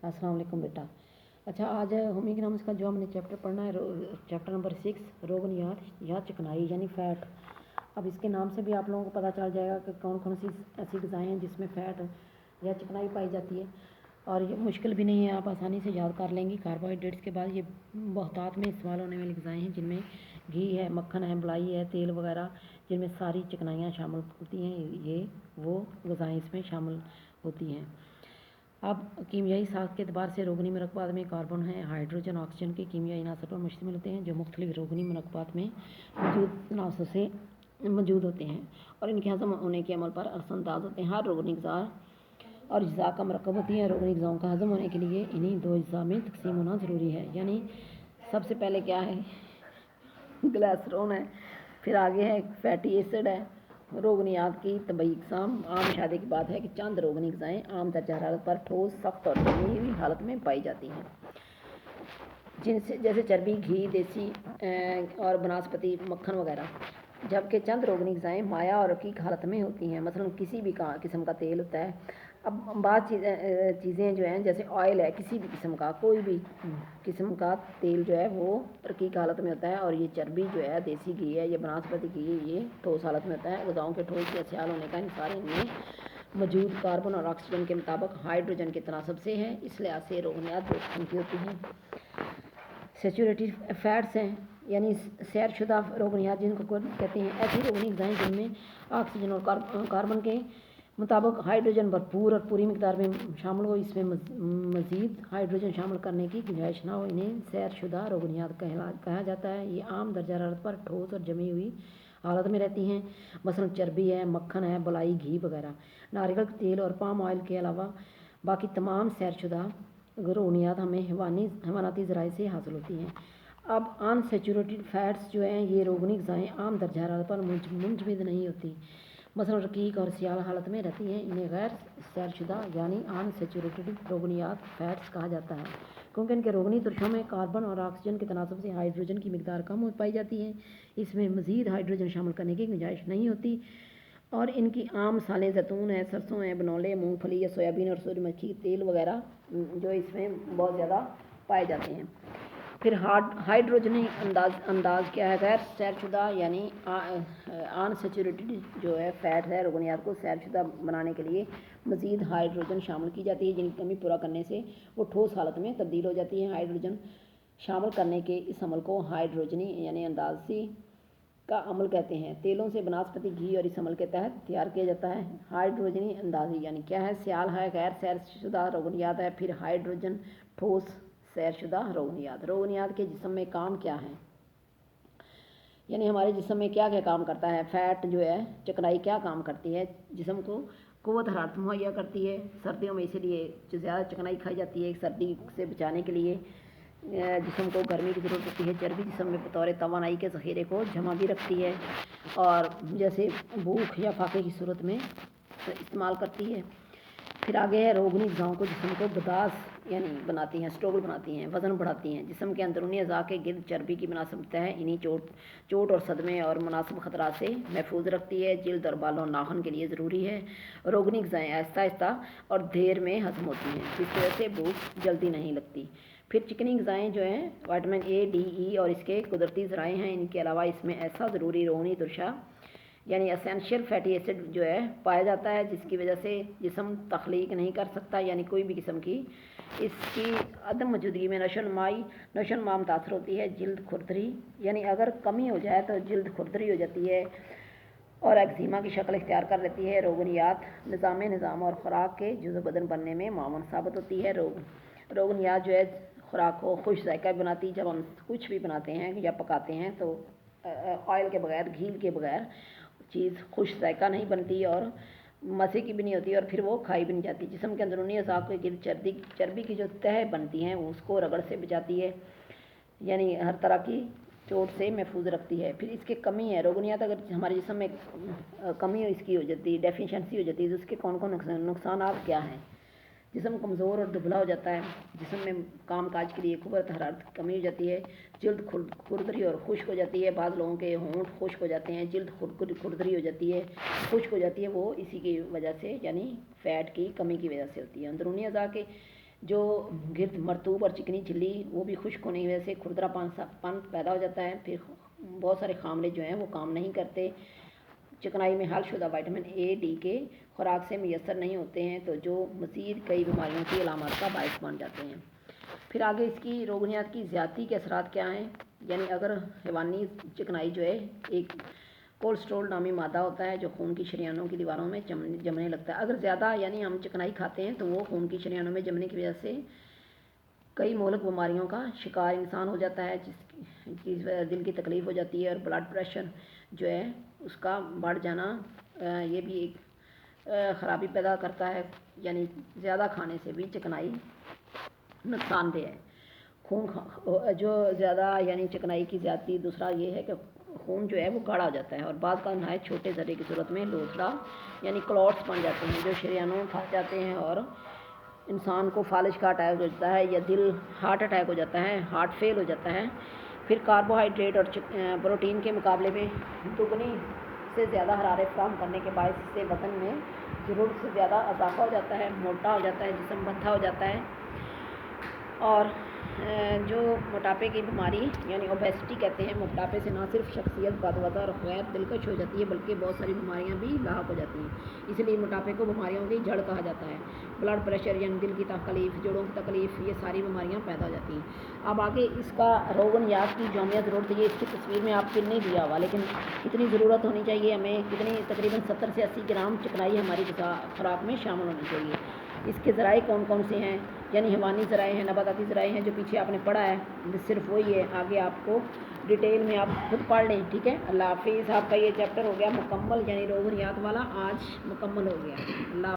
अस्सलाम वालेकुम बेटा। अच्छा, आज होम इकोनॉमिक्स का जो हमने चैप्टर पढ़ना है चैप्टर नंबर 6 रोगनियात या चिकनाई यानी फ़ैट। अब इसके नाम से भी आप लोगों को पता चल जाएगा कि कौन कौन सी ऐसी ग़िज़ाएँ हैं जिसमें फ़ैट या चिकनाई पाई जाती है। और ये मुश्किल भी नहीं है, आप आसानी से याद कर लेंगी। कार्बोहाइड्रेट्स के बाद ये बहुतात में इस्तेमाल होने वाली ग़िज़ाएँ हैं जिनमें घी है, मक्खन है, मलाई है, तेल वगैरह, जिनमें सारी चिकनाइयाँ शामिल होती हैं। ये वो ग़िज़ाएँ इसमें शामिल होती हैं। अब कीमियाई साख के अतबार से रोगनी मरकबात में कार्बन है, हाइड्रोजन, ऑक्सीजन के कीमियाई अनासर पर मुश्तमिल होते हैं जो मुख्तलिफ रोगनी मरकबात में मौजूद अनासर से मौजूद होते हैं और इनके हज़म होने के अमल पर असरअंदाज होते हैं। हर रोगनी ग़िज़ा और अज्जा का मरकब होती है। रोगनी ग़िज़ाओं का हज़म होने के लिए इन्हीं दो अज्जा में तकसीम होना ज़रूरी है। यानी सबसे पहले क्या है, ग्लिसरॉल है, फिर आगे है फैटी एसिड है। रोगनियात की तबई इकसाम आम मुशाहदे की बात है कि चंद रोगनी ग़िज़ाएँ आम दर्जा हरारत पर ठोस, सख्त और जमी हुई हालत में पाई जाती हैं, जिनसे जैसे चर्बी, घी, देसी और बनास्पति मक्खन वगैरह। जबकि चंद रोगनी ग़िज़ाएँ माया और रकीक हालत में होती हैं, मसलन किसी भी किस्म का तेल होता है। अब बाज़ चीज़ें जो हैं, जैसे ऑयल है, किसी भी किस्म का, कोई भी किस्म का तेल जो है वो रकीक हालत में होता है, और ये चर्बी जो है, देसी घी है, ये बनास्पति घी है, ये ठोस हालत में होता है। ग़िज़ाओं के ठोस या स्याल होने का इंसार इनमें मौजूद कार्बन और ऑक्सीजन के मुताबिक हाइड्रोजन के तनासब से है। इस लिहाज से रोगनियात दो किस्म की होती हैं। सेचुरेटेड फैट्स हैं, यानी सैरशुदा रोगनियात जिनको कहते हैं, ऐसी रोगनी ग़िज़ाएँ जिनमें ऑक्सीजन और कार्बन के मुताबिक हाइड्रोजन भरपूर और पूरी मिकदार में शामिल हो, इसमें मज़ीद हाइड्रोजन शामिल करने की गुंजाइश ना हो, इन्हें सैरशुदा रोगनियात कहा जाता है। ये आम दर्जा हरारत पर ठोस और जमी हुई हालत में रहती हैं, मसलन चर्बी है, मक्खन है, मलाई, घी वगैरह। नारियल तेल और पाम ऑयल के अलावा बाकी तमाम सैरशुदा रोगनियात हमें हैवानाती ज़राए से हासिल होती हैं। अब अनसैचुरेटेड फैट्स जो हैं, ये रोगनी ग़िज़ाएँ आम दर्जा हरारत पर मुंजमद नहीं होती, मसलन रकीक और सियाल हालत में रहती हैं। इन्हें गैर सैरशुदा यानी अनसैचुरेटेड रोगनियात फैट्स कहा जाता है, क्योंकि इनके रोगनी तुरशों में कार्बन और ऑक्सीजन के तनासब से हाइड्रोजन की मिकदार कम पाई जाती है। इसमें मज़ीद हाइड्रोजन शामिल करने की गुंजाइश नहीं होती, और इनकी आम मिसालें जैतून है, सरसों है, बनोले, मूंगफली या सोयाबीन और सूरजमुखी तेल वगैरह जो इसमें बहुत ज़्यादा पाए जाते हैं। फिर हाइड्रोजनी अंदाज क्या है, गैर सैरशुदा यानी अनसैचुरेटेड जो है फैट है, रोगनियात को सैरशुदा बनाने के लिए मज़ीद हाइड्रोजन शामिल की जाती है, जिनकी कमी पूरा करने से वो ठोस हालत में तब्दील हो जाती है। हाइड्रोजन शामिल करने के इस अमल को हाइड्रोजनी यानी अंदाजी का अमल कहते हैं। तेलों से बनास्पति घी और इस अमल के तहत तैयार किया जाता है। हाइड्रोजनी अंदाजी यानी क्या है, सियाल है, गैर सैरशुदा रोगनियात है। फिर हाइड्रोजन ठोस सैरशुदा रोगनियात के जिस्म में काम क्या है, यानी हमारे जिस्म में क्या क्या काम करता है। फ़ैट जो है, चिकनाई क्या काम करती है, जिस्म को क़ुव्वत हरारत मुहैया करती है। सर्दियों में इसीलिए जो ज़्यादा चिकनाई खाई जाती है, सर्दी से बचाने के लिए जिस्म को गर्मी की ज़रूरत होती है। चर्बी जिस्म में बतौर तवानाई के ज़ख़ीरे को जमा भी रखती है, और जैसे भूख या फाके की सूरत में इस्तेमाल करती है। फिर आगे है रोगनी ग़िज़ाओं को जिस्म को बदास यानी बनाती हैं, स्ट्रोगल बनाती हैं, वज़न बढ़ाती हैं। जिस्म के अंदरूनी अज़ा के गिर्द चर्बी की मुनासिबत है, इन्हीं चोट और सदमे और मुनासिब ख़तरा से महफूज रखती है। जिल्द और बालों नाखन के लिए ज़रूरी है। रोगनी ग़िज़ाएँ आहिस्ता आहिस्ता और देर में हज़म होती हैं, जिस वजह से भूख जल्दी नहीं लगती। फिर चिकनी ग़िज़ाएँ जो हैं, विटामिन ए, डी, ई और इसके कुदरती ज़राए हैं। इनके अलावा इसमें ऐसा ज़रूरी रोगनी तुरशा यानी एसेंशियल फैटी एसिड जो है पाया जाता है, जिसकी वजह से जिस्म तख्लीक नहीं कर सकता, यानी कोई भी किस्म की इसकी अदम मौजूदगी में नशोनुमा मुतासर होती है। जिल्द खुरदरी यानी अगर कमी हो जाए तो जिल्द खुरदरी हो जाती है और एक्जिमा की शक्ल इख्तियार कर लेती है। रोगनियात निज़ाम और ख़ुराक के जुज़ बदन बनने में मामून साबित होती है। रोगनियात जो है ख़ुराक को खुश जायका बनाती है। जब हम कुछ भी बनाते हैं या पकाते हैं तो ऑयल के बगैर, घी के बगैर चीज़ खुश जायका नहीं बनती और मज़े की भी नहीं होती, और फिर वो खाई भी नहीं जाती। जिस्म के अंदरूनी अज़ा के गिर्द चर्बी की जो तह बनती हैं उसको रगड़ से बचाती है, यानी हर तरह की चोट से महफूज रखती है। फिर इसके कमी है, रोगनियात अगर हमारे जिस्म में कमी इसकी हो जाती है, डेफिशिएंसी हो जाती है, तो उसके कौन कौन नुकसान क्या हैं। जिस्म कमज़ोर और दुबला हो जाता है, जिस्म में काम काज के लिए क़ुव्वत हरारत की कमी हो जाती है, जिल्द खुरदरी और खुश्क हो जाती है। बाद लोगों के होंठ खुश्क हो जाते हैं, जिल्द खुरदरी हो जाती है, खुश्क हो जाती है, वो इसी की वजह से यानी फ़ैट की कमी की वजह से होती है। अंदरूनी अज़ा के جو گرد مرطوب اور چکنی جھلی وہ بھی خشک ہونے کی وجہ سے کھردرا پن پیدا ہو جاتا ہے. پھر بہت سارے خاملے جو ہیں وہ کام نہیں کرتے. چکنائی میں حل شدہ وٹامن اے ڈی کے خوراک سے میسر نہیں ہوتے ہیں تو جو مزید کئی بیماریوں کی علامات کا باعث بن جاتے ہیں. پھر آگے اس کی روگنیات کی زیادتی کے اثرات کیا ہیں. یعنی اگر حیوانی چکنائی جو ہے ایک کولسٹرول نامی مادہ ہوتا ہے جو خون کی شریانوں کی دیواروں میں جمنے لگتا ہے. اگر زیادہ یعنی ہم چکنائی کھاتے ہیں تو وہ خون کی شریانوں میں جمنے کی وجہ سے کئی مہلک بیماریوں کا شکار انسان ہو جاتا ہے جس کی دل کی تکلیف ہو جاتی ہے اور بلڈ پریشر جو ہے اس کا بڑھ جانا یہ بھی ایک خرابی پیدا کرتا ہے. یعنی زیادہ کھانے سے بھی چکنائی نقصان دہ ہے. خون جو زیادہ یعنی چکنائی کی زیادتی دوسرا یہ ہے کہ خون جو ہے وہ گاڑھا ہو جاتا ہے اور بعض کا نہایت چھوٹے ذرے کی صورت میں لوتھڑا یعنی کلوٹس بن جاتے ہیں جو شریانوں میں پھنس جاتے ہیں اور انسان کو فالج کا اٹیک ہو جاتا ہے یا ہارٹ اٹیک ہو جاتا ہے, ہارٹ فیل ہو جاتا ہے. پھر کاربوہائیڈریٹ اور پروٹین کے مقابلے میں دگنی سے زیادہ حرارت فراہم کرنے کے باعث اس سے بدن میں ضرورت سے زیادہ اضافہ ہو جاتا ہے, موٹا ہو جاتا ہے, جسم بھدھا ہو جاتا ہے. اور جو موٹاپے کی بیماری یعنی اوبیسٹی کہتے ہیں, موٹاپے سے نہ صرف شخصیت بدوضع اور غیر دلکش ہو جاتی ہے بلکہ بہت ساری بیماریاں بھی لاحق ہو جاتی ہیں. اس لیے موٹاپے کو بیماریوں کی جڑ کہا جاتا ہے. بلڈ پریشر یعنی دل کی تکلیف, جوڑوں کی تکلیف, یہ ساری بیماریاں پیدا ہو جاتی ہیں. اب آگے اس کا روگنیات کی جامعہ ضرورت ہے. یہ اس کی تصویر میں آپ کو نہیں دیا ہوا لیکن کتنی ضرورت ہونی چاہیے ہمیں, کتنی تقریباً 70 سے 80 گرام چکنائی ہماری خوراک میں شامل ہونی چاہیے. اس کے ذرائع کون کون سے ہیں. یعنی حیوانی ذرائع ہیں, نباتاتی ذرائع ہیں جو پیچھے آپ نے پڑھا ہے, صرف وہی ہے. آگے آپ کو ڈیٹیل میں آپ خود پڑھ لیں. ٹھیک ہے, اللہ حافظ. آپ کا یہ چیپٹر ہو گیا مکمل, یعنی روگنیات والا آج مکمل ہو گیا. اللہ